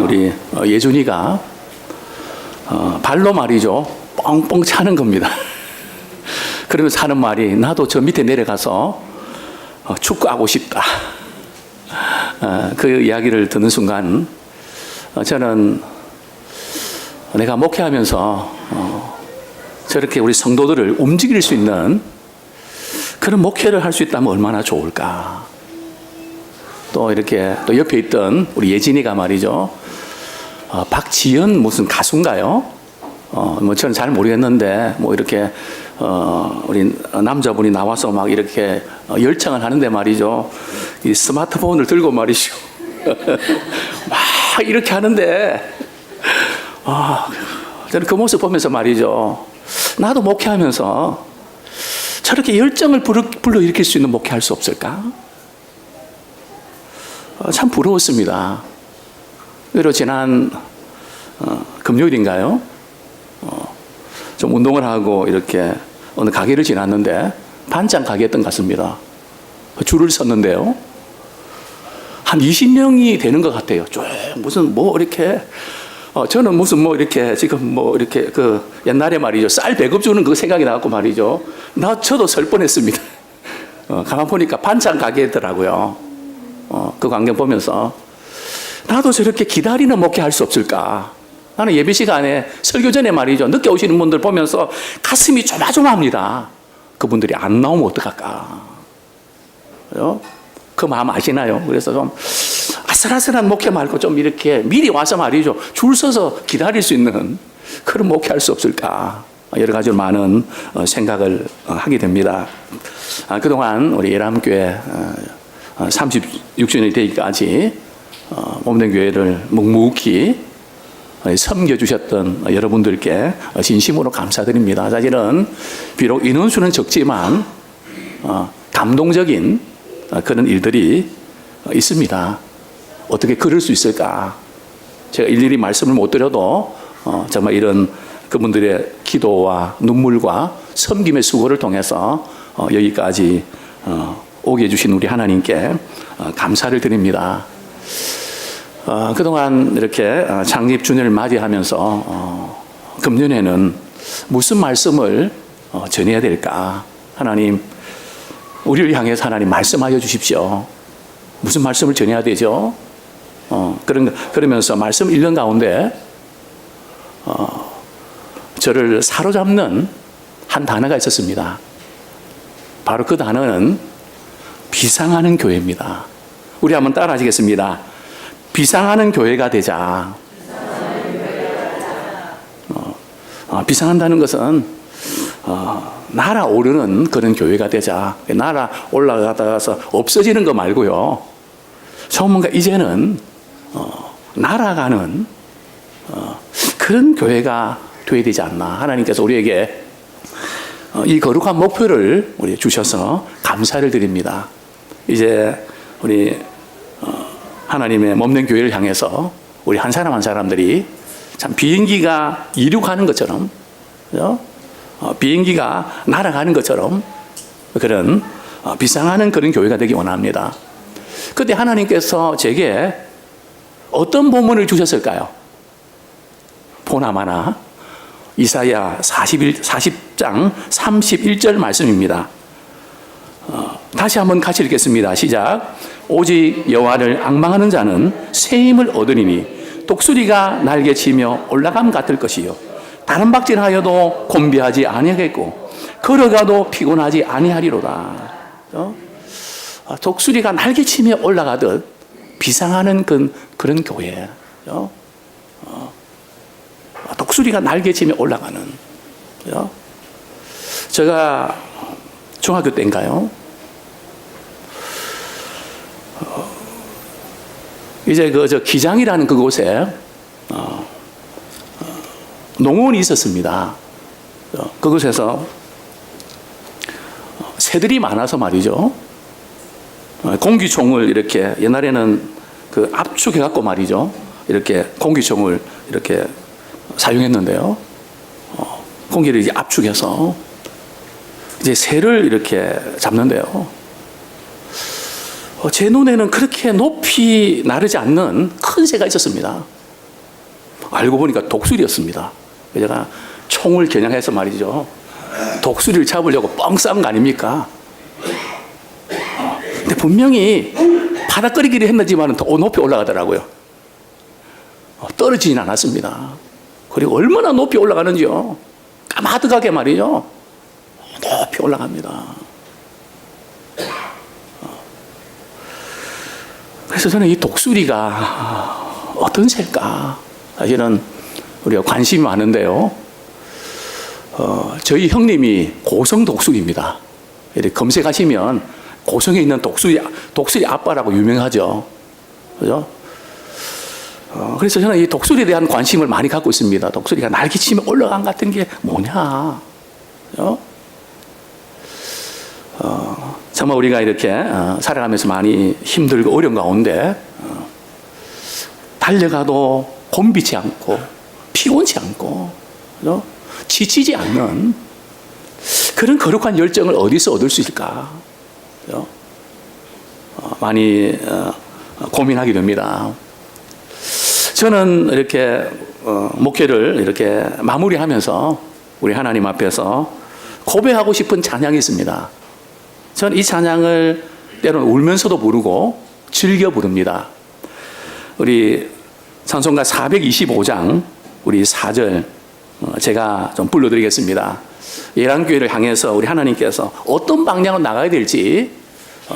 우리 예준이가 발로 말이죠. 뻥뻥 차는 겁니다. 그러면서 하는 말이 나도 저 밑에 내려가서 축구하고 싶다. 그 이야기를 듣는 순간 저는 내가 목회하면서 저렇게 우리 성도들을 움직일 수 있는 그런 목회를 할 수 있다면 얼마나 좋을까. 또 이렇게 또 옆에 있던 우리 예진이가 말이죠. 박지연 무슨 가수인가요? 뭐 저는 잘 모르겠는데 뭐 이렇게 우리 남자분이 나와서 막 이렇게 열창을 하는데 말이죠. 이 스마트폰을 들고 말이죠. 막 이렇게 하는데 저는 그 모습 보면서 말이죠. 나도 목회하면서 저렇게 열정을 불러일으킬 수 있는 목회할 수 없을까? 참 부러웠습니다. 그리고 지난 금요일인가요? 좀 운동을 하고 이렇게 어느 가게를 지났는데 반찬 가게였던 것 같습니다. 줄을 섰는데요. 한 20명이 되는 것 같아요. 쭉 무슨 뭐 이렇게 저는 무슨 뭐 이렇게 지금 뭐 이렇게 그 옛날에 말이죠. 쌀 배급 주는 그 생각이 나갖고 말이죠. 저도 설 뻔했습니다. 가만 보니까 반찬 가게더라고요. 그 광경 보면서 나도 저렇게 기다리는 목회 할 수 없을까? 나는 예배 시간에 설교 전에 말이죠. 늦게 오시는 분들 보면서 가슴이 조마조마합니다. 그분들이 안 나오면 어떡할까? 그 마음 아시나요? 그래서 좀 아슬아슬한 목회 말고 좀 이렇게 미리 와서 말이죠. 줄 서서 기다릴 수 있는 그런 목회 할 수 없을까? 여러 가지 많은 생각을 하게 됩니다. 그동안 우리 예람교회 36주년이 되기까지 몸된 교회를 묵묵히 섬겨주셨던 여러분들께 진심으로 감사드립니다. 사실은 비록 인원수는 적지만 감동적인 그런 일들이 있습니다. 어떻게 그럴 수 있을까? 제가 일일이 말씀을 못 드려도 정말 이런 그분들의 기도와 눈물과 섬김의 수고를 통해서 여기까지 오게 해주신 우리 하나님께 감사를 드립니다. 그동안 이렇게 창립 주년을 맞이하면서 금년에는 무슨 말씀을 전해야 될까? 하나님, 우리를 향해서 하나님 말씀하여 주십시오. 무슨 말씀을 전해야 되죠? 그러면서 말씀 1년 가운데 저를 사로잡는 한 단어가 있었습니다. 바로 그 단어는 비상하는 교회입니다. 우리 한번 따라 하시겠습니다. 비상하는 교회가 되자. 비상한다는 것은 날아오르는 그런 교회가 되자. 날아 올라가다가서 없어지는 거 말고요. 뭔가 이제는 날아가는 그런 교회가 되어야 되지 않나. 하나님께서 우리에게 이 거룩한 목표를 우리 주셔서 감사를 드립니다. 이제 우리 하나님의 몸된 교회를 향해서 우리 한 사람 한 사람들이 참 비행기가 이륙하는 것처럼, 비행기가 날아가는 것처럼 그런 비상하는 그런 교회가 되기 원합니다. 그때 하나님께서 제게 어떤 본문을 주셨을까요? 보나마나 이사야 40장 31절 말씀입니다. 다시 한번 같이 읽겠습니다. 시작. 오직 여호와를 앙망하는 자는 새 힘을 얻으리니 독수리가 날개치며 올라감 같을 것이요 다른 박질하여도 곤비하지 아니하겠고 걸어가도 피곤하지 아니하리로다. 독수리가 날개치며 올라가듯 비상하는 그런 교회. 독수리가 날개치며 올라가는. 제가 중학교 때인가요? 이제 저 기장이라는 그곳에 농원이 있었습니다. 그곳에서 새들이 많아서 말이죠. 공기총을 이렇게 옛날에는 그 압축해갖고 말이죠. 이렇게 공기총을 이렇게 사용했는데요. 공기를 이제 압축해서 이제 새를 이렇게 잡는데요. 제 눈에는 그렇게 높이 나르지 않는 큰 새가 있었습니다. 알고 보니까 독수리였습니다. 제가 총을 겨냥해서 말이죠. 독수리를 잡으려고 뻥 싼 거 아닙니까? 근데 분명히 바닥거리기를 했는지만 더 높이 올라가더라고요. 떨어지진 않았습니다. 그리고 얼마나 높이 올라가는지요. 까마득하게 말이죠. 높이 올라갑니다. 그래서 저는 이 독수리가 어떤 새일까? 사실은 우리가 관심이 많은데요. 저희 형님이 고성 독수리입니다. 이렇게 검색하시면 고성에 있는 독수리 아빠라고 유명하죠. 그죠? 그래서 저는 이 독수리에 대한 관심을 많이 갖고 있습니다. 독수리가 날개치면 올라간 같은 게 뭐냐? 그죠? 정말 우리가 이렇게 살아가면서 많이 힘들고 어려운 가운데 달려가도 곤비지 않고 피곤치 않고 그죠? 지치지 않는 그런 거룩한 열정을 어디서 얻을 수 있을까? 그죠? 많이 고민하게 됩니다. 저는 이렇게 목회를 이렇게 마무리하면서 우리 하나님 앞에서 고백하고 싶은 찬양이 있습니다. 저는 이 찬양을 때로는 울면서도 부르고 즐겨 부릅니다. 우리 찬송가 425장 우리 4절 제가 좀 불러드리겠습니다. 예랑교회를 향해서 우리 하나님께서 어떤 방향으로 나가야 될지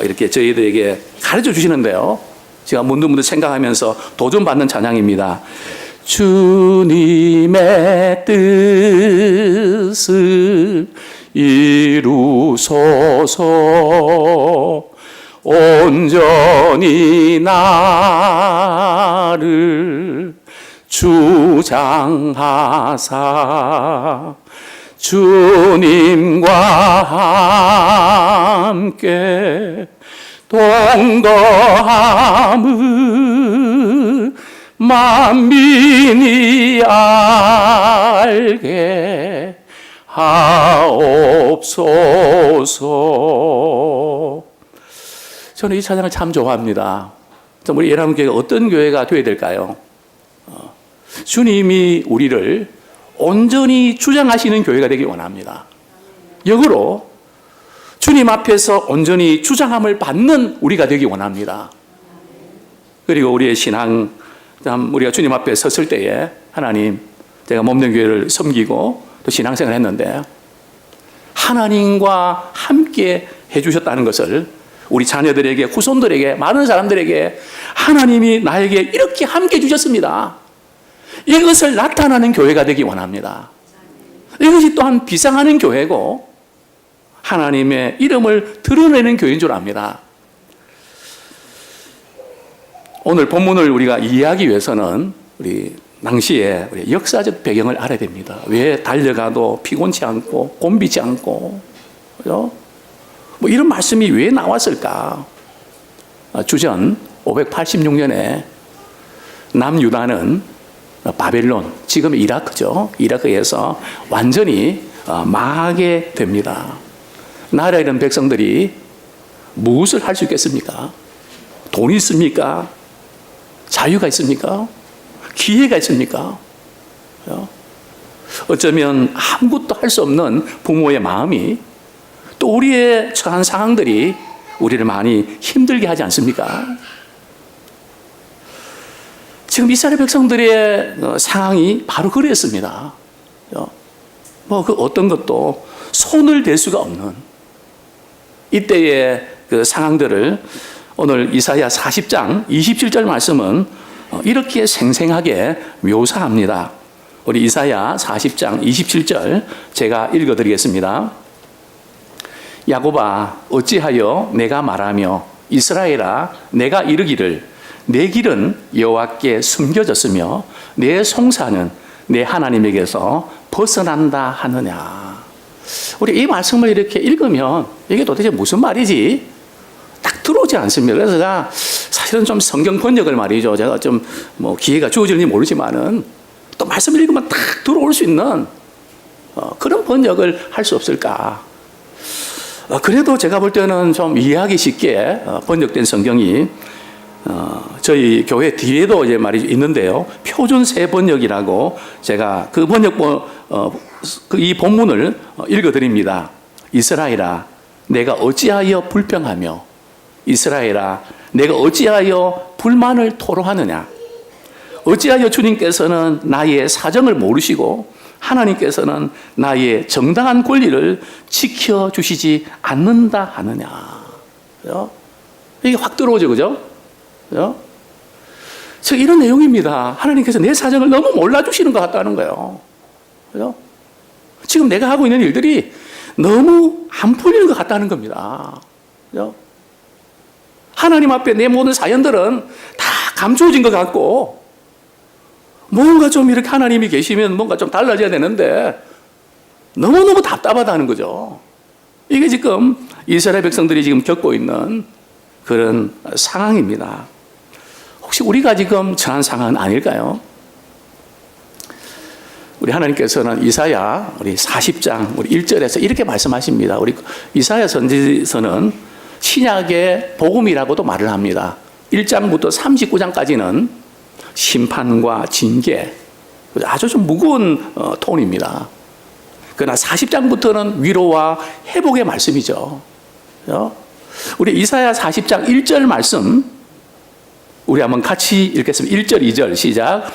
이렇게 저희들에게 가르쳐 주시는데요. 제가 문득문득 생각하면서 도전받는 찬양입니다. 주님의 뜻을 이루소서 온전히 나를 주장하사 주님과 함께 동거함을 만민이 알게 하옵소서. 저는 이 찬양을 참 좋아합니다. 우리 예람교회가 어떤 교회가 되어야 될까요? 주님이 우리를 온전히 주장하시는 교회가 되기 원합니다. 역으로 주님 앞에서 온전히 주장함을 받는 우리가 되기 원합니다. 그리고 우리의 신앙, 우리가 주님 앞에 섰을 때에 하나님, 제가 몸된 교회를 섬기고 또 신앙생활을 했는데 하나님과 함께 해주셨다는 것을 우리 자녀들에게, 후손들에게, 많은 사람들에게 하나님이 나에게 이렇게 함께 해주셨습니다. 이것을 나타나는 교회가 되기 원합니다. 이것이 또한 비상하는 교회고 하나님의 이름을 드러내는 교회인 줄 압니다. 오늘 본문을 우리가 이해하기 위해서는 우리 당시에 우리 역사적 배경을 알아야 됩니다. 왜 달려가도 피곤치 않고 곤비지 않고 그죠? 뭐 이런 말씀이 왜 나왔을까? 주전 586년에 남유다는 바벨론, 지금 이라크죠. 이라크에서 완전히 망하게 됩니다. 나라에 있는 백성들이 무엇을 할 수 있겠습니까? 돈이 있습니까? 자유가 있습니까? 기회가 있습니까? 어쩌면 아무것도 할 수 없는 부모의 마음이 또 우리의 처한 상황들이 우리를 많이 힘들게 하지 않습니까? 지금 이스라엘 백성들의 상황이 바로 그랬습니다. 뭐 그 어떤 것도 손을 댈 수가 없는 이때의 그 상황들을 오늘 이사야 40장 27절 말씀은 이렇게 생생하게 묘사합니다. 우리 이사야 40장 27절 제가 읽어드리겠습니다. 야곱아 어찌하여 내가 말하며 이스라엘아 내가 이르기를 내 길은 여호와께 숨겨졌으며 내 송사는 내 하나님에게서 벗어난다 하느냐. 우리 이 말씀을 이렇게 읽으면 이게 도대체 무슨 말이지? 딱 들어오지 않습니다. 그래서 제가 사실은 좀 성경 번역을 말이죠. 제가 좀 뭐 기회가 주어질지 모르지만은 또 말씀을 읽으면 딱 들어올 수 있는 그런 번역을 할 수 없을까? 그래도 제가 볼 때는 좀 이해하기 쉽게 번역된 성경이 저희 교회 뒤에도 이제 말이 있는데요. 표준 세 번역이라고 제가 그 이 본문을 읽어드립니다. 이스라엘아, 내가 어찌하여 불평하며, 이스라엘아, 내가 어찌하여 불만을 토로하느냐. 어찌하여 주님께서는 나의 사정을 모르시고 하나님께서는 나의 정당한 권리를 지켜주시지 않는다 하느냐. 그죠? 이게 확 들어오죠, 그죠? 그죠? 이런 내용입니다. 하나님께서 내 사정을 너무 몰라주시는 것 같다는 거예요. 그죠? 지금 내가 하고 있는 일들이 너무 안 풀리는 것 같다는 겁니다. 그죠? 하나님 앞에 내 모든 사연들은 다 감추어진 것 같고, 뭔가 좀 이렇게 하나님이 계시면 뭔가 좀 달라져야 되는데, 너무너무 답답하다는 거죠. 이게 지금 이스라엘 백성들이 지금 겪고 있는 그런 상황입니다. 혹시 우리가 지금 처한 상황은 아닐까요? 우리 하나님께서는 이사야 우리 40장 우리 1절에서 이렇게 말씀하십니다. 우리 이사야 선지서는 신약의 복음이라고도 말을 합니다. 1장부터 39장까지는 심판과 징계, 아주 좀 무거운 톤입니다. 그러나 40장부터는 위로와 회복의 말씀이죠. 우리 이사야 40장 1절 말씀 우리 한번 같이 읽겠습니다. 1절 2절 시작.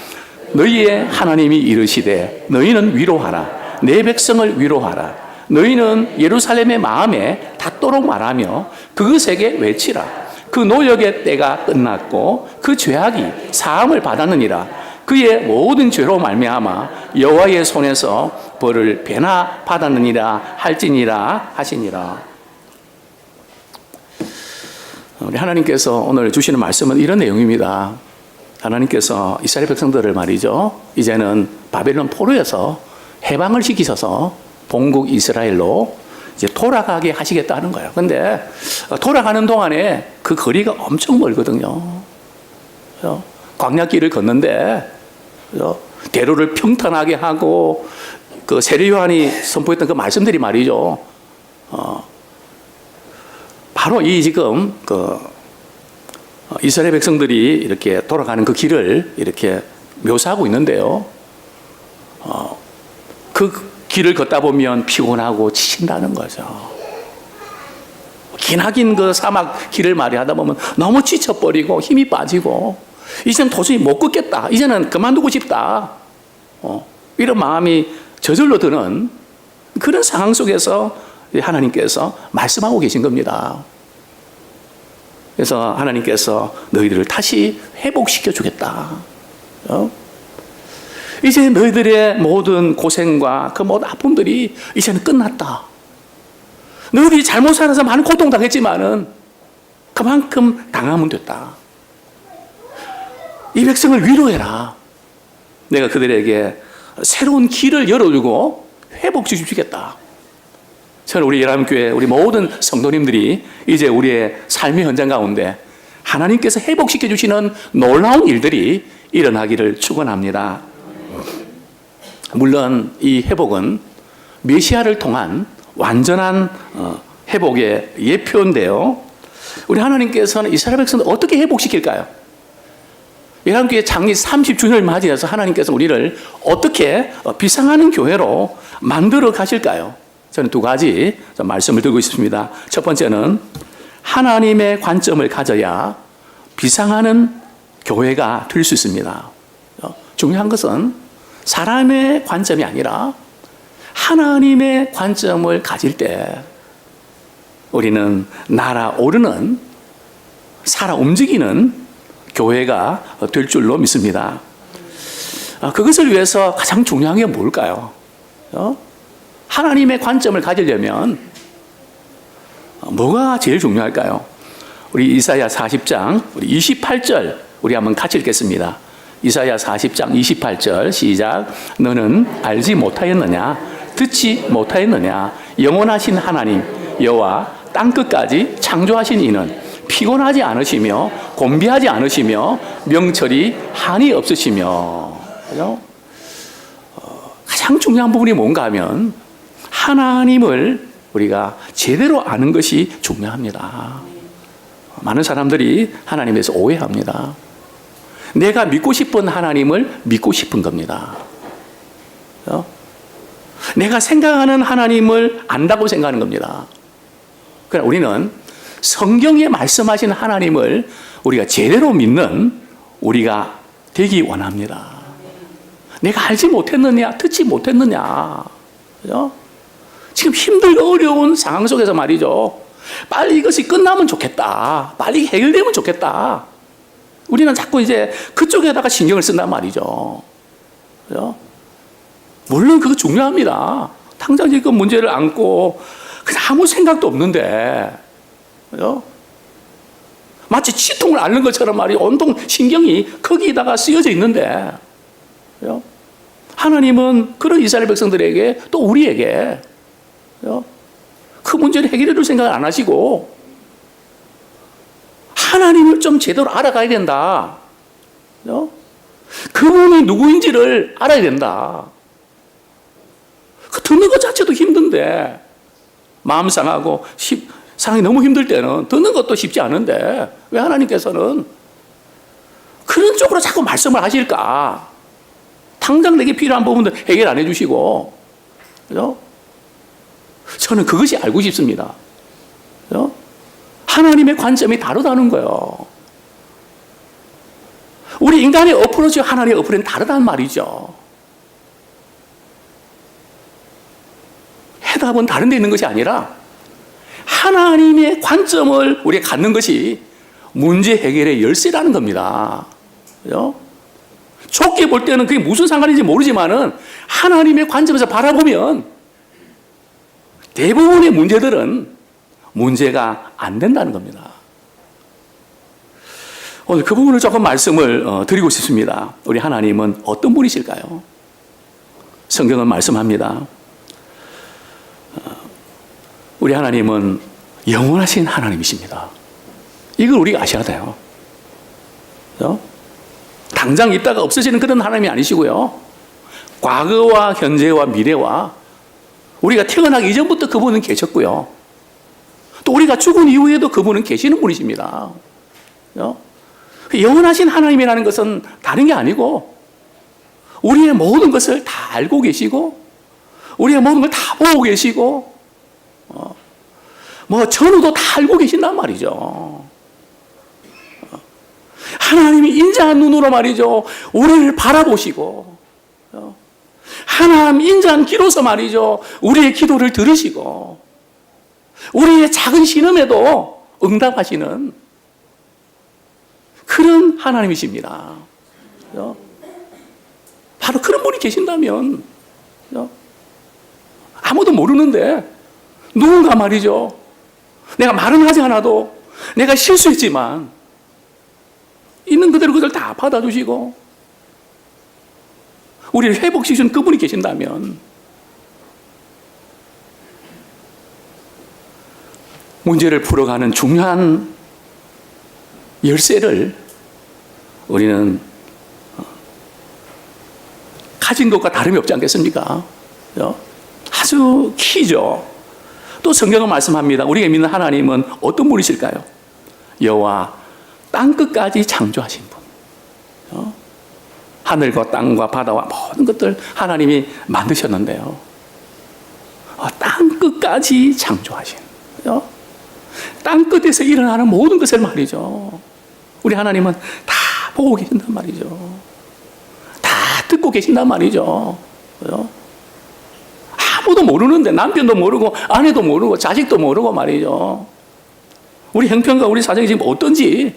너희의 하나님이 이르시되 너희는 위로하라. 내 백성을 위로하라. 너희는 예루살렘의 마음에 닿도록 말하며 그것에게 외치라. 그 노역의 때가 끝났고 그 죄악이 사함을 받았느니라. 그의 모든 죄로 말미암아 여호와의 손에서 벌을 배나 받았느니라 할지니라 하시니라. 우리 하나님께서 오늘 주시는 말씀은 이런 내용입니다. 하나님께서 이스라엘 백성들을 말이죠, 이제는 바벨론 포로에서 해방을 시키셔서 본국 이스라엘로 이제 돌아가게 하시겠다는 거예요. 근데 돌아가는 동안에 그 거리가 엄청 멀거든요. 광야길을 걷는데 대로를 평탄하게 하고 그 세례 요한이 선포했던 그 말씀들이 말이죠. 바로 이 지금 이스라엘 백성들이 이렇게 돌아가는 그 길을 이렇게 묘사하고 있는데요. 그 길을 걷다 보면 피곤하고 지친다는 거죠. 기나긴 그 사막 길을 말이 하다 보면 너무 지쳐버리고 힘이 빠지고 이제는 도저히 못 걷겠다. 이제는 그만두고 싶다. 이런 마음이 저절로 드는 그런 상황 속에서 하나님께서 말씀하고 계신 겁니다. 그래서 하나님께서 너희들을 다시 회복시켜 주겠다. 이제 너희들의 모든 고생과 그 모든 아픔들이 이제는 끝났다. 너희들이 잘못 살아서 많은 고통당했지만은 그만큼 당하면 됐다. 이 백성을 위로해라. 내가 그들에게 새로운 길을 열어주고 회복시켜 주겠다. 저는 우리 예람교회 우리 모든 성도님들이 이제 우리의 삶의 현장 가운데 하나님께서 회복시켜 주시는 놀라운 일들이 일어나기를 축원합니다. 물론 이 회복은 메시아를 통한 완전한 회복의 예표인데요. 우리 하나님께서는 이스라엘 백성을 어떻게 회복시킬까요? 예람교회 창립 30주년을 맞이해서 하나님께서 우리를 어떻게 비상하는 교회로 만들어 가실까요? 저는 두 가지 말씀을 드리고 있습니다. 첫 번째는 하나님의 관점을 가져야 비상하는 교회가 될 수 있습니다. 중요한 것은 사람의 관점이 아니라 하나님의 관점을 가질 때 우리는 날아오르는, 살아 움직이는 교회가 될 줄로 믿습니다. 그것을 위해서 가장 중요한 게 뭘까요? 하나님의 관점을 가지려면 뭐가 제일 중요할까요? 우리 이사야 40장 우리 28절 우리 한번 같이 읽겠습니다. 이사야 40장 28절 시작. 너는 알지 못하였느냐? 듣지 못하였느냐? 영원하신 하나님 여호와 땅끝까지 창조하신 이는 피곤하지 않으시며 곤비하지 않으시며 명철이 한이 없으시며. 그죠? 가장 중요한 부분이 뭔가 하면 하나님을 우리가 제대로 아는 것이 중요합니다. 많은 사람들이 하나님에 대해서 오해합니다. 내가 믿고 싶은 하나님을 믿고 싶은 겁니다. 내가 생각하는 하나님을 안다고 생각하는 겁니다. 그러나 우리는 성경에 말씀하신 하나님을 우리가 제대로 믿는 우리가 되기 원합니다. 내가 알지 못했느냐, 듣지 못했느냐. 그죠? 지금 힘들고 어려운 상황 속에서 말이죠. 빨리 이것이 끝나면 좋겠다. 빨리 해결되면 좋겠다. 우리는 자꾸 이제 그쪽에다가 신경을 쓴단 말이죠. 그죠? 물론 그거 중요합니다. 당장 지금 문제를 안고 그냥 아무 생각도 없는데, 그죠? 마치 치통을 앓는 것처럼 말이죠. 온통 신경이 거기다가 쓰여져 있는데, 그죠? 하나님은 그런 이스라엘 백성들에게 또 우리에게, 그죠? 그 문제를 해결해 줄 생각을 안 하시고 하나님을 좀 제대로 알아가야 된다. 그죠? 그분이 누구인지를 알아야 된다. 그 듣는 것 자체도 힘든데, 마음 상하고 상이 너무 힘들 때는 듣는 것도 쉽지 않은데 왜 하나님께서는 그런 쪽으로 자꾸 말씀을 하실까? 당장 내게 필요한 부분들 해결 안 해주시고, 그죠? 저는 그것이 알고 싶습니다. 그죠? 하나님의 관점이 다르다는 거예요. 우리 인간의 어프로치와 하나님의 어프로치는 다르단 말이죠. 해답은 다른 데 있는 것이 아니라 하나님의 관점을 우리가 갖는 것이 문제 해결의 열쇠라는 겁니다. 그죠? 좁게 볼 때는 그게 무슨 상관인지 모르지만은 하나님의 관점에서 바라보면 대부분의 문제들은 문제가 안 된다는 겁니다. 오늘 그 부분을 조금 말씀을 드리고 싶습니다. 우리 하나님은 어떤 분이실까요? 성경은 말씀합니다. 우리 하나님은 영원하신 하나님이십니다. 이걸 우리가 아셔야 돼요. 그렇죠? 당장 있다가 없어지는 그런 하나님이 아니시고요. 과거와 현재와 미래와 우리가 태어나기 이전부터 그분은 계셨고요. 또 우리가 죽은 이후에도 그분은 계시는 분이십니다. 그렇죠? 영원하신 하나님이라는 것은 다른 게 아니고 우리의 모든 것을 다 알고 계시고 우리의 모든 걸 다 보고 계시고 전후도 다 알고 계신단 말이죠. 하나님이 인자한 눈으로 말이죠. 우리를 바라보시고 하나님 인자한 귀로서 말이죠. 우리의 기도를 들으시고 우리의 작은 신음에도 응답하시는 그런 하나님이십니다. 바로 그런 분이 계신다면 아무도 모르는데 누군가 말이죠. 내가 말은 하지 않아도 내가 실수했지만 있는 그대로 그들 다 받아주시고 우리를 회복시키신 그분이 계신다면 문제를 풀어가는 중요한 열쇠를 우리는 가진 것과 다름이 없지 않겠습니까? 아주 키죠. 또 성경은 말씀합니다. 우리가 믿는 하나님은 어떤 분이실까요? 여호와 땅끝까지 창조하신 분. 하늘과 땅과 바다와 모든 것들 하나님이 만드셨는데요. 땅끝까지 창조하신. 땅끝에서 일어나는 모든 것을 말이죠. 우리 하나님은 다 보고 계신단 말이죠. 다 듣고 계신단 말이죠. 아무도 모르는데 남편도 모르고 아내도 모르고 자식도 모르고 말이죠. 우리 형편과 우리 사정이 지금 어떤지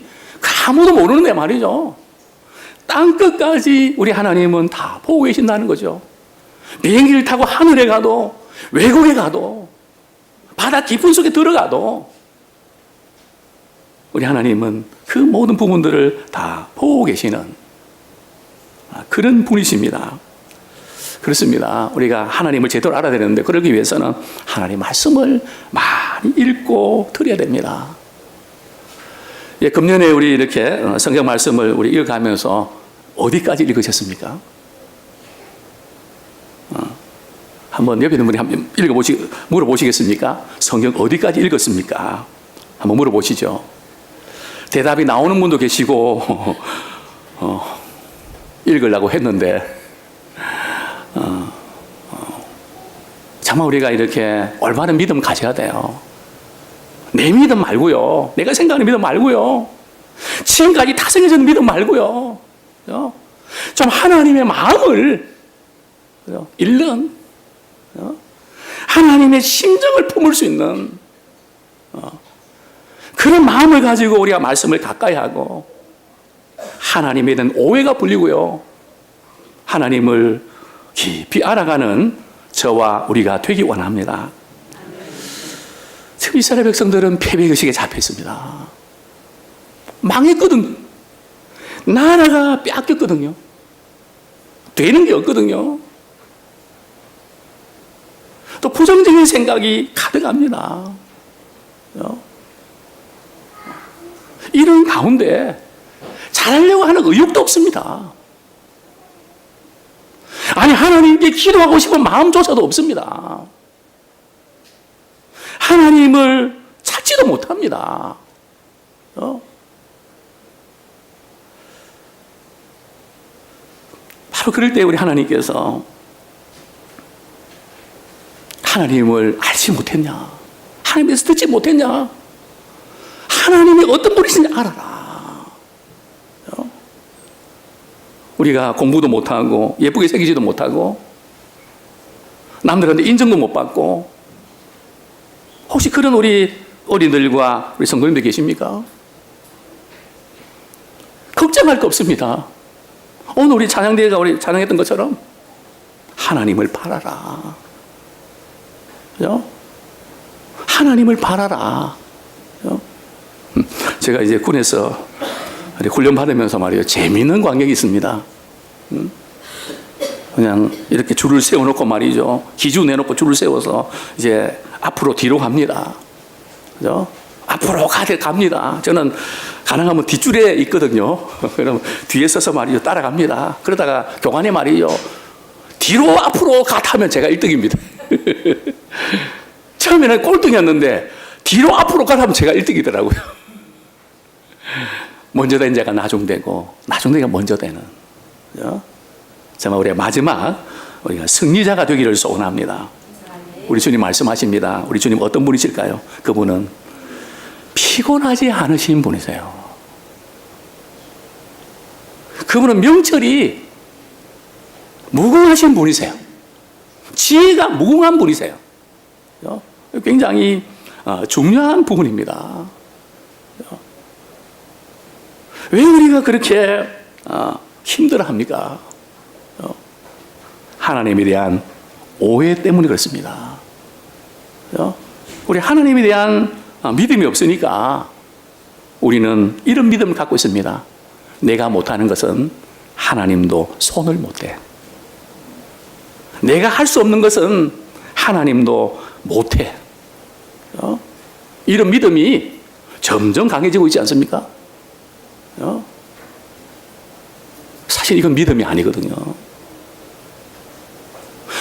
아무도 모르는데 말이죠. 땅끝까지 우리 하나님은 다 보고 계신다는 거죠. 비행기를 타고 하늘에 가도 외국에 가도 바다 깊은 속에 들어가도 우리 하나님은 그 모든 부분들을 다 보고 계시는 그런 분이십니다. 그렇습니다. 우리가 하나님을 제대로 알아야 되는데 그러기 위해서는 하나님 말씀을 많이 읽고 들어야 됩니다. 금년에 우리 이렇게 성경 말씀을 우리 읽어가면서 어디까지 읽으셨습니까? 한번 옆에 있는 분이 한번 물어보시겠습니까? 성경 어디까지 읽었습니까? 한번 물어보시죠. 대답이 나오는 분도 계시고 읽으려고 했는데 정말 우리가 이렇게 올바른 믿음 가져야 돼요. 내 믿음 말고요. 내가 생각하는 믿음 말고요. 지금까지 다성해진 믿음 말고요. 좀 하나님의 마음을 읽는 하나님의 심정을 품을 수 있는 그런 마음을 가지고 우리가 말씀을 가까이 하고 하나님에 대한 오해가 풀리고요. 하나님을 깊이 알아가는 저와 우리가 되기 원합니다. 지금 이스라엘 백성들은 패배의식에 잡혔습니다. 망했거든요. 나라가 뺏겼거든요. 되는 게 없거든요. 또 부정적인 생각이 가득합니다. 이런 가운데 잘하려고 하는 의욕도 없습니다. 아니, 하나님께 기도하고 싶은 마음조차도 없습니다. 하나님을 찾지도 못합니다. 바로 그럴 때 우리 하나님께서 하나님을 알지 못했냐? 하나님께서 듣지 못했냐? 하나님이 어떤 분이신지 알아라. 우리가 공부도 못하고 예쁘게 새기지도 못하고 남들한테 인정도 못 받고 혹시 그런 우리 어린들과 우리 성도님들 계십니까? 걱정할 거 없습니다. 오늘 우리 찬양대회가 우리 찬양했던 것처럼 하나님을 바라라. 그죠? 하나님을 바라라. 그죠? 제가 이제 군에서 훈련 받으면서 말이에요. 재미있는 광경이 있습니다. 그냥 이렇게 줄을 세워놓고 말이죠. 기주 내놓고 줄을 세워서 이제 앞으로 뒤로 갑니다. 그죠? 앞으로 갑니다. 저는 가능하면 뒷줄에 있거든요. 그럼 뒤에 서서 말이죠. 따라갑니다. 그러다가 교관이 말이죠. 뒤로 앞으로 가타면 제가 1등입니다. 처음에는 꼴등이었는데 뒤로 앞으로 가타면 제가 1등이더라고요. 먼저 된 자가 나중되고 나중되가 먼저 되는. 그죠? 정말 우리가 마지막 우리가 승리자가 되기를 소원합니다. 우리 주님 말씀하십니다. 우리 주님 어떤 분이실까요? 그분은 피곤하지 않으신 분이세요. 그분은 명철이 무궁하신 분이세요. 지혜가 무궁한 분이세요. 굉장히 중요한 부분입니다. 왜 우리가 그렇게 힘들어합니까? 하나님에 대한 오해 때문에 그렇습니다. 우리 하나님에 대한 믿음이 없으니까 우리는 이런 믿음을 갖고 있습니다. 내가 못하는 것은 하나님도 손을 못대. 내가 할 수 없는 것은 하나님도 못해. 이런 믿음이 점점 강해지고 있지 않습니까? 사실 이건 믿음이 아니거든요.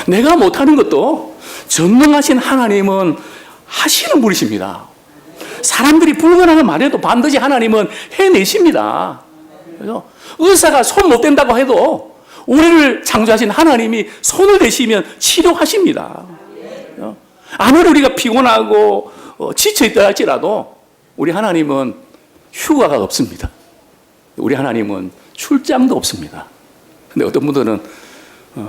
내가 못하는 것도 전능하신 하나님은 하시는 분이십니다. 사람들이 불가능한 말해도 반드시 하나님은 해내십니다. 그래서 의사가 손 못 댄다고 해도 우리를 창조하신 하나님이 손을 대시면 치료하십니다. 아무리 우리가 피곤하고 지쳐있다 할지라도 우리 하나님은 휴가가 없습니다. 우리 하나님은 출장도 없습니다. 근데 어떤 분들은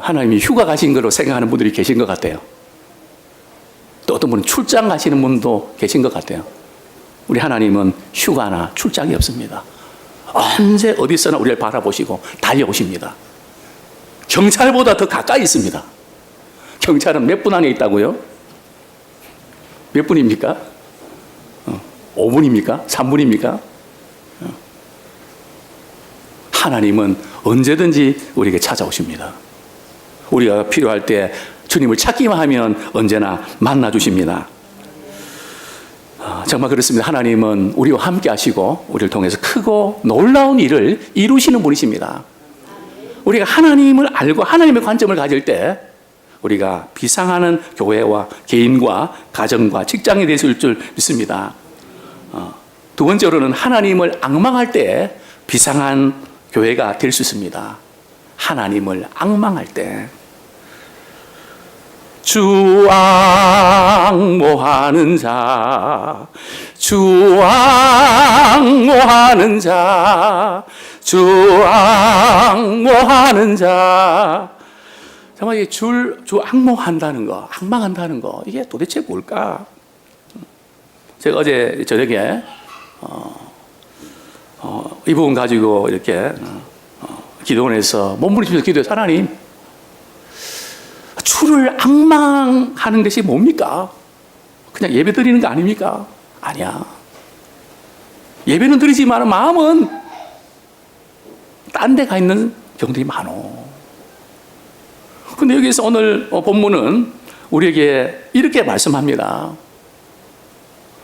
하나님이 휴가 가신 걸로 생각하는 분들이 계신 것 같아요. 또 어떤 분은 출장 가시는 분도 계신 것 같아요. 우리 하나님은 휴가나 출장이 없습니다. 언제 어디서나 우리를 바라보시고 달려오십니다. 경찰보다 더 가까이 있습니다. 경찰은 몇 분 안에 있다고요? 몇 분입니까? 5분입니까? 3분입니까? 하나님은 언제든지 우리에게 찾아오십니다. 우리가 필요할 때 주님을 찾기만 하면 언제나 만나주십니다. 정말 그렇습니다. 하나님은 우리와 함께 하시고 우리를 통해서 크고 놀라운 일을 이루시는 분이십니다. 우리가 하나님을 알고 하나님의 관점을 가질 때 우리가 비상하는 교회와 개인과 가정과 직장에 대해서 일 줄 믿습니다. 두 번째로는 하나님을 앙망할 때 비상한 교회가 될 수 있습니다. 하나님을 앙망할 때. 주 앙모하는 자, 주 앙모하는 자, 주 앙모하는 자. 정말 이 주 앙모한다는 거, 앙망한다는 거, 이게 도대체 뭘까? 제가 어제 저녁에 이 부분 가지고 이렇게 기도원에서 몸부림치면서 기도해서 하나님, 주를 앙망하는 것이 뭡니까? 그냥 예배 드리는 거 아닙니까? 아니야. 예배는 드리지만 마음은 딴 데 가 있는 경우들이 많어. 근데 여기서 오늘 본문은 우리에게 이렇게 말씀합니다.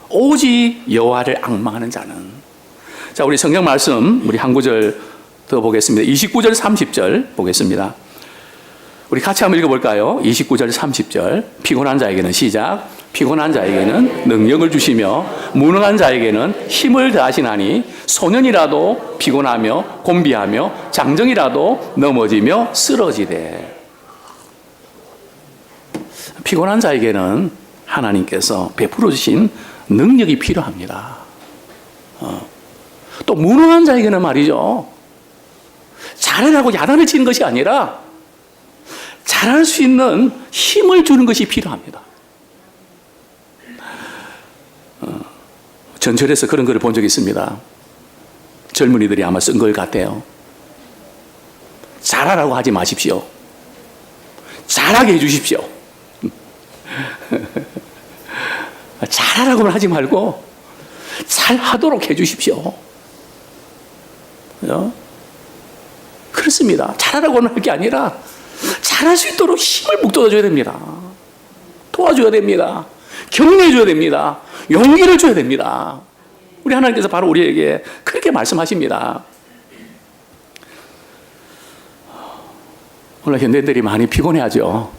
오직 여호와를 앙망하는 자는. 자, 우리 성경 말씀 우리 한 구절 더 보겠습니다. 29절 30절 보겠습니다. 우리 같이 한번 읽어볼까요? 29절 30절. 피곤한 자에게는 시작. 피곤한 자에게는 능력을 주시며 무능한 자에게는 힘을 더하시나니 소년이라도 피곤하며 곤비하며 장정이라도 넘어지며 쓰러지되. 피곤한 자에게는 하나님께서 베풀어 주신 능력이 필요합니다. 또 무능한 자에게는 말이죠, 잘하라고 야단을 치는 것이 아니라 잘할 수 있는 힘을 주는 것이 필요합니다. 전철에서 그런 글을 본 적이 있습니다. 젊은이들이 아마 쓴 걸 같아요. 잘하라고 하지 마십시오. 잘하게 해주십시오. 잘하라고는 하지 말고 잘하도록 해주십시오. 그렇습니다. 잘하라고는 할 게 아니라 잘할 수 있도록 힘을 북돋아줘야 됩니다. 도와줘야 됩니다. 격려해줘야 됩니다. 용기를 줘야 됩니다. 우리 하나님께서 바로 우리에게 그렇게 말씀하십니다. 오늘 현대인들이 많이 피곤해하죠.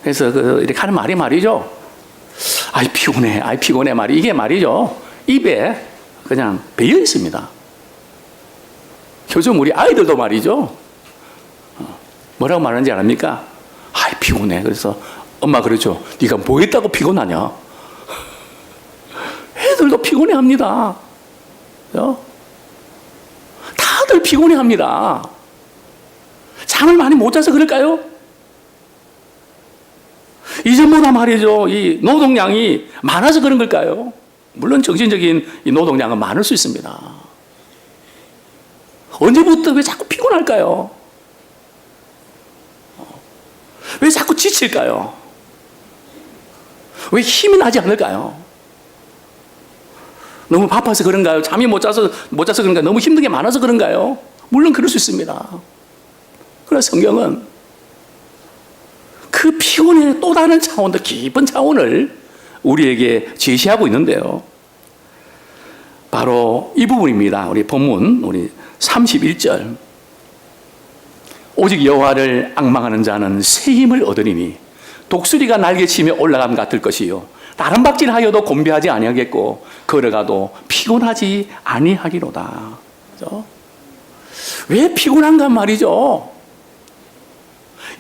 그래서 이렇게 하는 말이 말이죠. 아이 피곤해, 아이 피곤해 말이, 이게 말이죠, 입에 그냥 배어 있습니다. 요즘 우리 아이들도 말이죠, 뭐라고 말하는지 아십니까? 아이 피곤해. 그래서 엄마 그러죠. 네가 뭐 했다고 피곤하냐? 애들도 피곤해합니다. 다들 피곤해합니다. 잠을 많이 못 자서 그럴까요? 이전보다 말이죠, 이 노동량이 많아서 그런 걸까요? 물론 정신적인 이 노동량은 많을 수 있습니다. 언제부터 왜 자꾸 피곤할까요? 왜 자꾸 지칠까요? 왜 힘이 나지 않을까요? 너무 바빠서 그런가요? 잠이 못 자서 그런가요? 너무 힘든 게 많아서 그런가요? 물론 그럴 수 있습니다. 그러나 성경은 그 피곤의 또 다른 차원, 더 깊은 차원을 우리에게 제시하고 있는데요. 바로 이 부분입니다. 우리 본문, 우리 31절. 오직 여호와를 앙망하는 자는 새 힘을 얻으리니 독수리가 날개치며 올라감 같을 것이요 다른 박질하여도 곤비하지 아니하겠고 걸어가도 피곤하지 아니하리로다. 그렇죠? 왜 피곤한가 말이죠.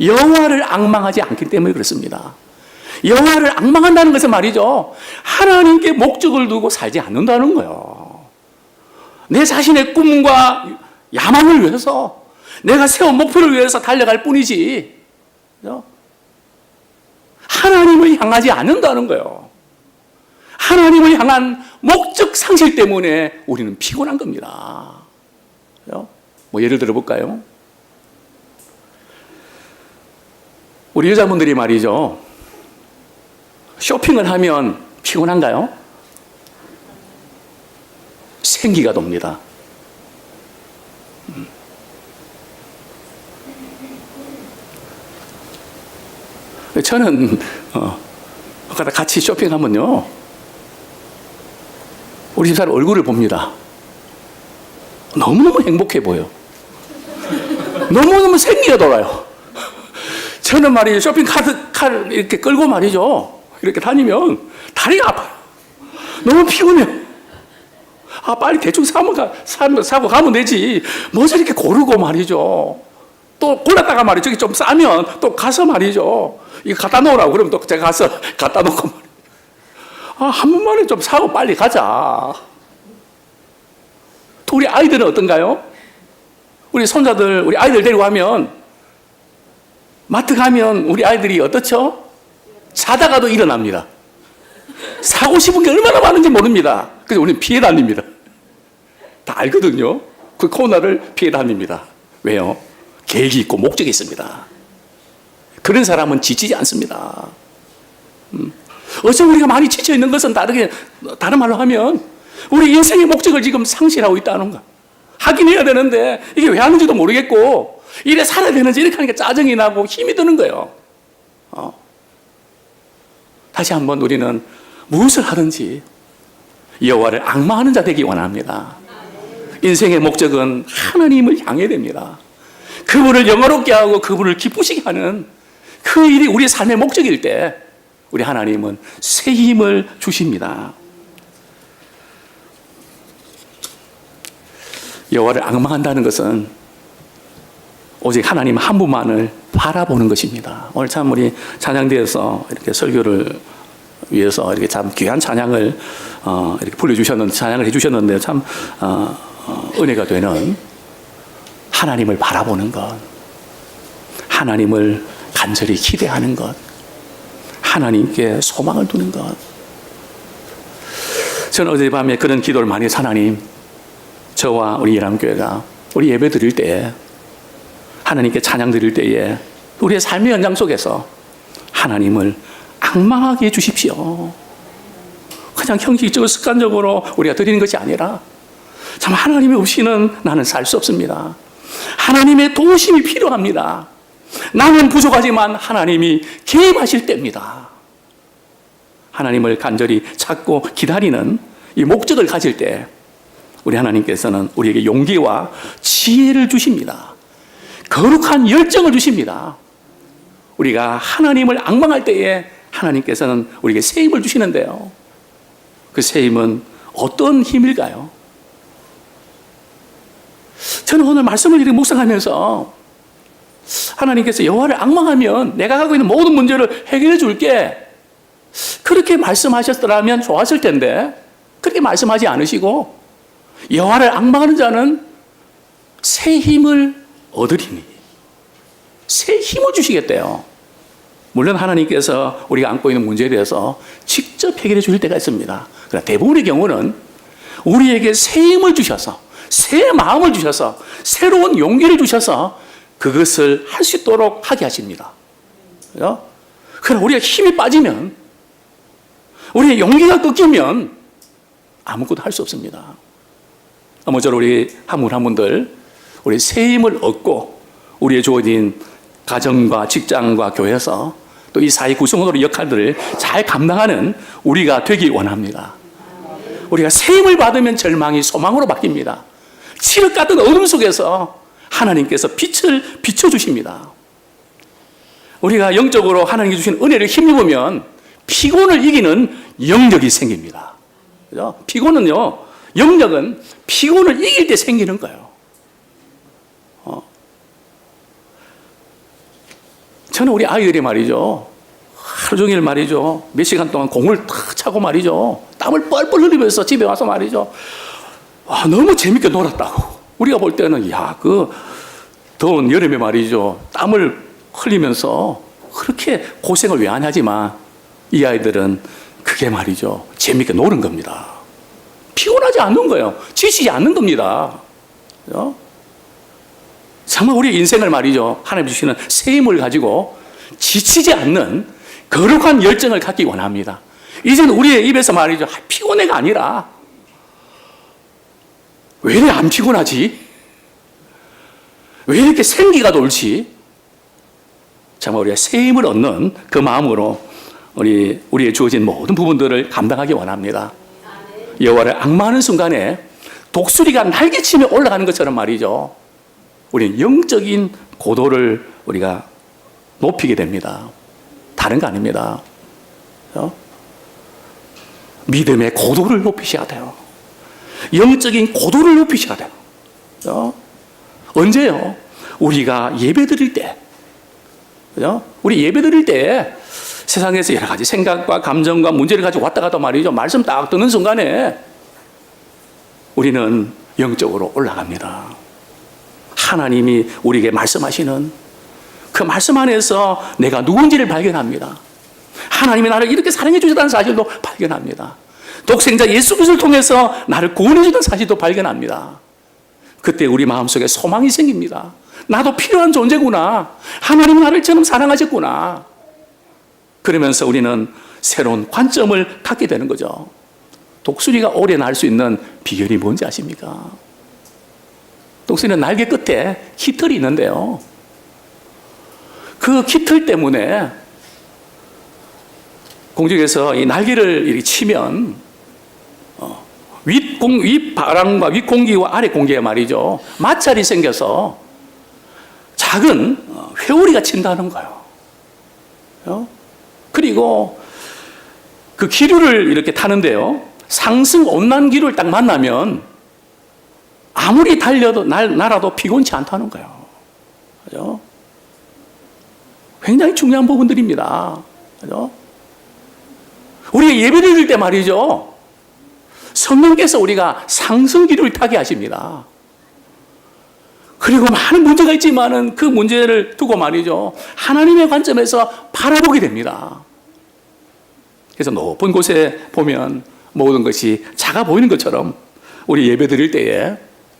여호와를 앙망하지 않기 때문에 그렇습니다. 여호와를 앙망한다는 것은 말이죠, 하나님께 목적을 두고 살지 않는다는 거예요. 내 자신의 꿈과 야망을 위해서, 내가 세운 목표를 위해서 달려갈 뿐이지 하나님을 향하지 않는다는 거예요. 하나님을 향한 목적 상실 때문에 우리는 피곤한 겁니다. 뭐 예를 들어 볼까요? 우리 여자분들이 말이죠, 쇼핑을 하면 피곤한가요? 생기가 돕니다. 저는 같이 쇼핑하면요, 우리 집사람 얼굴을 봅니다. 너무너무 행복해 보여. 너무너무 생기가 돌아요. 저는 말이죠, 쇼핑 카드 이렇게 끌고 말이죠, 이렇게 다니면 다리가 아파요. 너무 피곤해요. 아, 빨리 대충 사고 가면 되지. 뭐 저렇게 고르고 말이죠. 또 골랐다가 말이죠. 저기 좀 싸면 또 가서 말이죠. 이거 갖다 놓으라고 그러면 또 제가 가서 갖다 놓고 말이죠. 아, 한 번만에 좀 사고 빨리 가자. 또 우리 아이들은 어떤가요? 우리 손자들, 우리 아이들 데리고 가면 마트 가면 우리 아이들이 어떻죠? 자다가도 일어납니다. 사고 싶은 게 얼마나 많은지 모릅니다. 그래서 우리는 피해 다닙니다. 다 알거든요. 그 코너를 피해 다닙니다. 왜요? 계획이 있고 목적이 있습니다. 그런 사람은 지치지 않습니다. 어쩌면 우리가 많이 지쳐 있는 것은 다른 말로 하면 우리 인생의 목적을 지금 상실하고 있다는 거. 하긴 해야 되는데 이게 왜 하는지도 모르겠고 이래 살아야 되는지 이렇게 하니까 짜증이 나고 힘이 드는 거예요. 다시 한번 우리는 무엇을 하든지 여호와를 앙망하는 자 되기 원합니다. 인생의 목적은 하나님을 향해야 됩니다. 그분을 영화롭게 하고 그분을 기쁘시게 하는 그 일이 우리의 삶의 목적일 때 우리 하나님은 새 힘을 주십니다. 여호와를 앙망한다는 것은 오직 하나님 한 분만을 바라보는 것입니다. 오늘 참 우리 찬양대에서 이렇게 설교를 위해서 이렇게 참 귀한 찬양을 이렇게 불러주셨는데, 찬양을 해주셨는데 참 은혜가 되는 하나님을 바라보는 것, 하나님을 간절히 기대하는 것, 하나님께 소망을 두는 것. 저는 어젯밤에 그런 기도를 많이 해서 하나님, 저와 우리 예람교회가 우리 예배 드릴 때에, 하나님께 찬양 드릴 때에 우리의 삶의 현장 속에서 하나님을 앙망하게 해주십시오. 그냥 형식적으로 습관적으로 우리가 드리는 것이 아니라 참 하나님이 없이는 나는 살 수 없습니다. 하나님의 도우심이 필요합니다. 나는 부족하지만 하나님이 개입하실 때입니다. 하나님을 간절히 찾고 기다리는 이 목적을 가질 때 우리 하나님께서는 우리에게 용기와 지혜를 주십니다. 거룩한 열정을 주십니다. 우리가 하나님을 앙망할 때에 하나님께서는 우리에게 새 힘을 주시는데요. 그 새 힘은 어떤 힘일까요? 저는 오늘 말씀을 이렇게 묵상하면서 하나님께서 여호와를 앙망하면 내가 갖고 있는 모든 문제를 해결해 줄게, 그렇게 말씀하셨더라면 좋았을 텐데 그렇게 말씀하지 않으시고 여호와를 앙망하는 자는 새 힘을 얻으리니 새 힘을 주시겠대요. 물론 하나님께서 우리가 안고 있는 문제에 대해서 직접 해결해 주실 때가 있습니다. 그러나 대부분의 경우는 우리에게 새 힘을 주셔서, 새 마음을 주셔서, 새로운 용기를 주셔서 그것을 할 수 있도록 하게 하십니다. 그러나 우리가 힘이 빠지면, 우리의 용기가 꺾이면 아무것도 할 수 없습니다. 아무쪼록 우리 한 분 한 분들 우리 새 힘을 얻고 우리의 주어진 가정과 직장과 교회에서 또 이 사회 구성원으로 역할들을 잘 감당하는 우리가 되기 원합니다. 우리가 새 힘을 받으면 절망이 소망으로 바뀝니다. 칠흑 같은 어둠 속에서 하나님께서 빛을 비춰주십니다. 우리가 영적으로 하나님께 주신 은혜를 힘입으면 피곤을 이기는 영력이 생깁니다. 그죠? 피곤은요, 영력은 피곤을 이길 때 생기는 거예요. 저는 우리 아이들이 말이죠, 하루 종일 말이죠, 몇 시간 동안 공을 탁 차고 말이죠, 땀을 뻘뻘 흘리면서 집에 와서 말이죠, 와, 너무 재밌게 놀았다고. 우리가 볼 때는 그 더운 여름에 말이죠, 땀을 흘리면서 그렇게 고생을 왜 하냐지만 이 아이들은 그게 말이죠, 재밌게 노는 겁니다. 피곤하지 않는 거예요. 지치지 않는 겁니다. 그죠? 정말 우리 인생을 말이죠, 하나님 주시는 새 힘을 가지고 지치지 않는 거룩한 열정을 갖기 원합니다. 이제는 우리의 입에서 말이죠, 피곤해가 아니라 왜 이렇게 안 피곤하지? 왜 이렇게 생기가 돌지? 정말 우리가 새 힘을 얻는 그 마음으로 우리의 주어진 모든 부분들을 감당하기 원합니다. 여호와를 앙망하는 순간에 독수리가 날개치며 올라가는 것처럼 말이죠, 우리는 영적인 고도를 우리가 높이게 됩니다. 다른 거 아닙니다. 믿음의 고도를 높이셔야 돼요. 영적인 고도를 높이셔야 돼요. 그죠? 언제요? 우리가 예배 드릴 때. 그죠? 우리 예배 드릴 때 세상에서 여러 가지 생각과 감정과 문제를 가지고 왔다 갔다 말이죠. 말씀 딱 듣는 순간에 우리는 영적으로 올라갑니다. 하나님이 우리에게 말씀하시는 그 말씀 안에서 내가 누군지를 발견합니다. 하나님이 나를 이렇게 사랑해 주셨다는 사실도 발견합니다. 독생자 예수 그리스도를 통해서 나를 구원해 주는 사실도 발견합니다. 그때 우리 마음속에 소망이 생깁니다. 나도 필요한 존재구나. 하나님이 나를 처럼 사랑하셨구나. 그러면서 우리는 새로운 관점을 갖게 되는 거죠. 독수리가 오래 날 수 있는 비결이 뭔지 아십니까? 독수리는 날개 끝에 깃털이 있는데요. 그 깃털 때문에 공중에서 이 날개를 이렇게 치면 윗바람과 윗공기와 아래 공기에 말이죠. 마찰이 생겨서 작은 회오리가 친다는 거예요. 그리고 그 기류를 이렇게 타는데요. 상승 온난 기류를 딱 만나면 아무리 달려도 날아도 피곤치 않다는 거예요. 그죠? 굉장히 중요한 부분들입니다. 그죠? 우리가 예배 드릴 때 말이죠. 성령께서 우리가 상승 기류를 타게 하십니다. 그리고 많은 문제가 있지만은 그 문제를 두고 말이죠. 하나님의 관점에서 바라보게 됩니다. 그래서 높은 곳에 보면 모든 것이 작아 보이는 것처럼 우리 예배 드릴 때에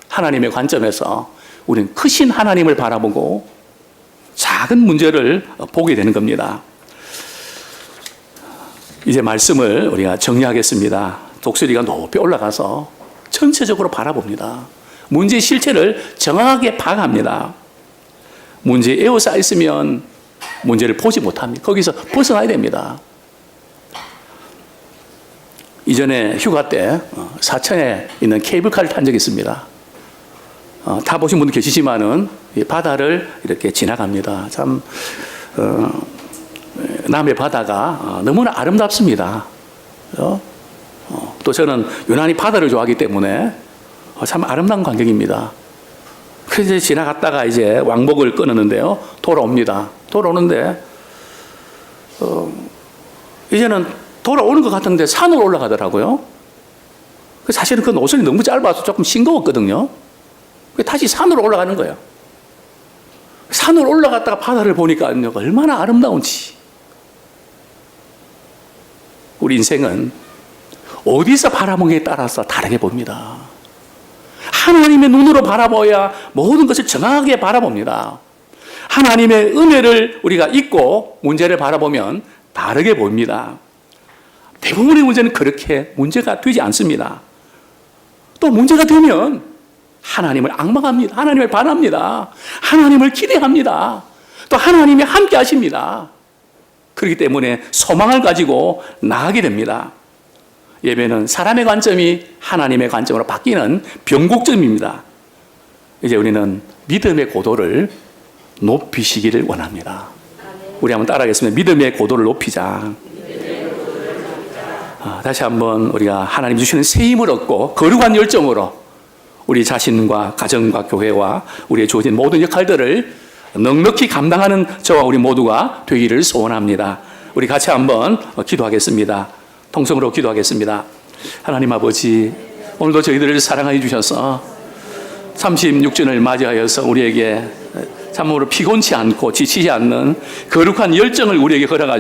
하나님의 관점에서 우리는 크신 하나님을 바라보고 작은 문제를 보게 되는 겁니다. 이제 말씀을 우리가 정리하겠습니다. 독수리가 높이 올라가서 전체적으로 바라봅니다. 문제의 실체를 정확하게 파악합니다. 문제에 에워싸 있으면 문제를 보지 못합니다. 거기서 벗어나야 됩니다. 이전에 휴가 때 사천에 있는 케이블카를 탄 적이 있습니다. 타보신 분도 계시지만은 바다를 이렇게 지나갑니다. 참 남해 바다가 너무나 아름답습니다. 또 저는 유난히 바다를 좋아하기 때문에 참 아름다운 광경입니다. 그래서 지나갔다가 이제 왕복을 끊었는데요. 돌아옵니다. 돌아오는데 이제는 돌아오는 것 같은데 산으로 올라가더라고요. 사실은 그 노선이 너무 짧아서 조금 싱거웠거든요. 다시 산으로 올라가는 거예요. 산으로 올라갔다가 바다를 보니까 얼마나 아름다운지. 우리 인생은 어디서 바라보기에 따라서 다르게 봅니다. 하나님의 눈으로 바라봐야 모든 것을 정확하게 바라봅니다. 하나님의 은혜를 우리가 잊고 문제를 바라보면 다르게 보입니다. 대부분의 문제는 그렇게 문제가 되지 않습니다. 또 문제가 되면 하나님을 앙망합니다. 하나님을 바랍니다. 하나님을 기대합니다. 또 하나님이 함께 하십니다. 그렇기 때문에 소망을 가지고 나아가게 됩니다. 예배는 사람의 관점이 하나님의 관점으로 바뀌는 변곡점입니다. 이제 우리는 믿음의 고도를 높이시기를 원합니다. 우리 한번 따라하겠습니다. 믿음의 고도를 높이자. 다시 한번 우리가 하나님 주시는 새 힘을 얻고 거룩한 열정으로 우리 자신과 가정과 교회와 우리의 주어진 모든 역할들을 넉넉히 감당하는 저와 우리 모두가 되기를 소원합니다. 우리 같이 한번 기도하겠습니다. 통성으로 기도하겠습니다. 하나님 아버지, 오늘도 저희들을 사랑해 주셔서 36주년을 맞이하여서 우리에게 참으로 피곤치 않고 지치지 않는 거룩한 열정을 우리에게 허락하시고